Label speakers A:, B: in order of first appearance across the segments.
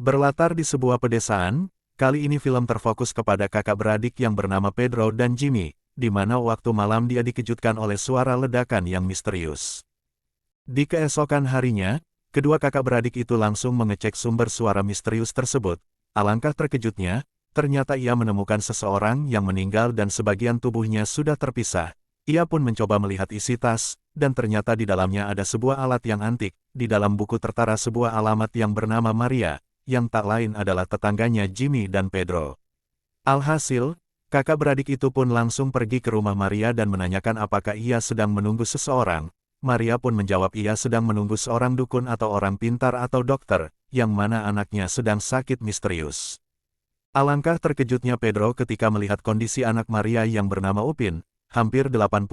A: Berlatar di sebuah pedesaan, kali ini film terfokus kepada kakak beradik yang bernama Pedro dan Jimmy, di mana waktu malam dia dikejutkan oleh suara ledakan yang misterius. Di keesokan harinya, kedua kakak beradik itu langsung mengecek sumber suara misterius tersebut. Alangkah terkejutnya, ternyata ia menemukan seseorang yang meninggal dan sebagian tubuhnya sudah terpisah. Ia pun mencoba melihat isi tas, dan ternyata di dalamnya ada sebuah alat yang antik. Di dalam buku tertara sebuah alamat yang bernama Maria, yang tak lain adalah tetangganya Jimmy dan Pedro. Alhasil, kakak beradik itu pun langsung pergi ke rumah Maria dan menanyakan apakah ia sedang menunggu seseorang. Maria pun menjawab ia sedang menunggu seorang dukun atau orang pintar atau dokter, yang mana anaknya sedang sakit misterius. Alangkah terkejutnya Pedro ketika melihat kondisi anak Maria yang bernama Upin. Hampir 80%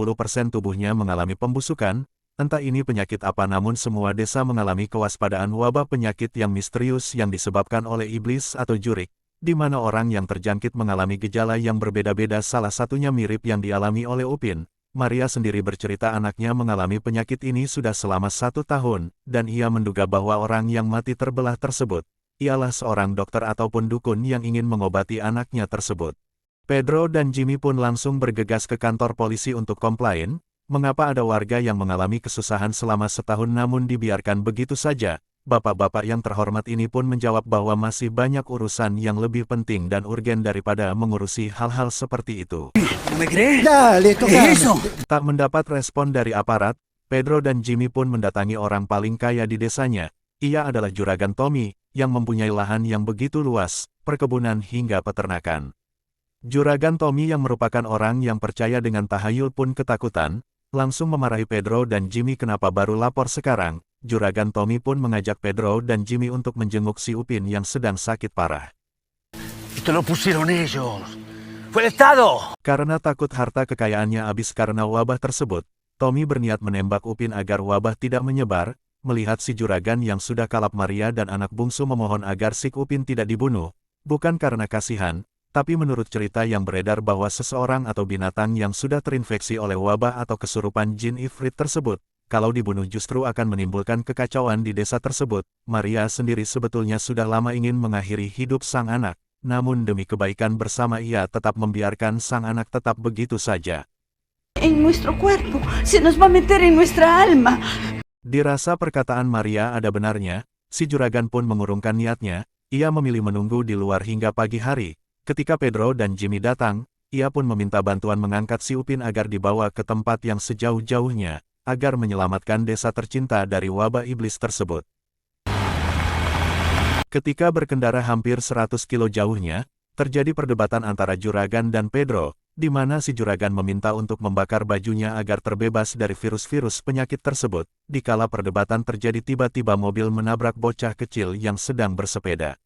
A: tubuhnya mengalami pembusukan, entah ini penyakit apa namun semua desa mengalami kewaspadaan wabah penyakit yang misterius yang disebabkan oleh iblis atau jurik, di mana orang yang terjangkit mengalami gejala yang berbeda-beda salah satunya mirip yang dialami oleh Upin. Maria sendiri bercerita anaknya mengalami penyakit ini sudah selama 1 tahun, dan ia menduga bahwa orang yang mati terbelah tersebut, ialah seorang dokter ataupun dukun yang ingin mengobati anaknya tersebut. Pedro dan Jimmy pun langsung bergegas ke kantor polisi untuk komplain, mengapa ada warga yang mengalami kesusahan selama setahun namun dibiarkan begitu saja. Bapak-bapak yang terhormat ini pun menjawab bahwa masih banyak urusan yang lebih penting dan urgen daripada mengurusi hal-hal seperti itu. Tak mendapat respon dari aparat, Pedro dan Jimmy pun mendatangi orang paling kaya di desanya. Ia adalah Juragan Tommy, yang mempunyai lahan yang begitu luas, perkebunan hingga peternakan. Juragan Tommy yang merupakan orang yang percaya dengan tahayul pun ketakutan, langsung memarahi Pedro dan Jimmy kenapa baru lapor sekarang. Juragan Tommy pun mengajak Pedro dan Jimmy untuk menjenguk si Upin yang sedang sakit parah.
B: Itu lo pusieron ellos. Fue el Estado.
A: Karena takut harta kekayaannya habis karena wabah tersebut, Tommy berniat menembak Upin agar wabah tidak menyebar. Melihat si juragan yang sudah kalap Maria dan anak bungsu memohon agar si Upin tidak dibunuh, bukan karena kasihan, tapi menurut cerita yang beredar bahwa seseorang atau binatang yang sudah terinfeksi oleh wabah atau kesurupan jin ifrit tersebut, kalau dibunuh justru akan menimbulkan kekacauan di desa tersebut. Maria sendiri sebetulnya sudah lama ingin mengakhiri hidup sang anak, namun demi kebaikan bersama ia tetap membiarkan sang anak tetap begitu saja.
C: En nuestro cuerpo, se nos va a meter en nuestra alma.
A: Dirasa perkataan Maria ada benarnya, si juragan pun mengurungkan niatnya, ia memilih menunggu di luar hingga pagi hari. Ketika Pedro dan Jimmy datang, ia pun meminta bantuan mengangkat si Upin agar dibawa ke tempat yang sejauh-jauhnya, agar menyelamatkan desa tercinta dari wabah iblis tersebut. Ketika berkendara hampir 100 kilo jauhnya, terjadi perdebatan antara juragan dan Pedro, di mana si juragan meminta untuk membakar bajunya agar terbebas dari virus-virus penyakit tersebut. Dikala perdebatan terjadi tiba-tiba mobil menabrak bocah kecil yang sedang bersepeda.